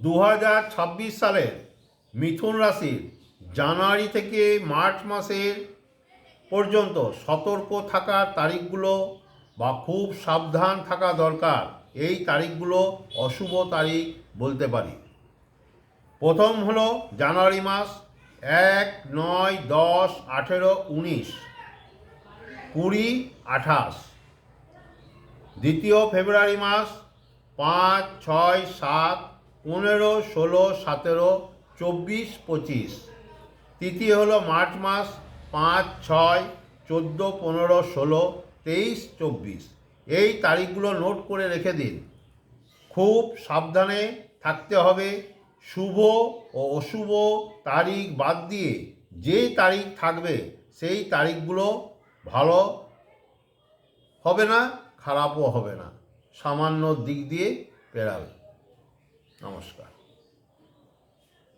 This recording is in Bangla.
2026 সালের মিথুন রাশির জানুয়ারি থেকে মার্চ মাসের পর্যন্ত সতর্ক থাকার তারিখগুলো বা খুব সাবধান থাকা দরকার, এই তারিখগুলো অশুভ তারিখ বলতে পারি। প্রথম হলো জানুয়ারি মাস 1, 9, 10, 18, 19, 20, 28। দ্বিতীয় ফেব্রুয়ারি মাস 5, 6, 7, 15, 16, 17, 24, 25। তৃতীয় হলো মার্চ মাস 5, 6, 14, 15, 16, 23, 24। এই তারিখগুলো নোট করে রেখে দিন। খুব সাবধানে থাকতে হবে। শুভ ও অশুভ তারিখ বাদ দিয়ে যে তারিখ থাকবে সেই তারিখগুলো ভালো হবে না, খারাপও হবে না, সামান্য দিক দিয়ে পেরাবে। নমস্কার।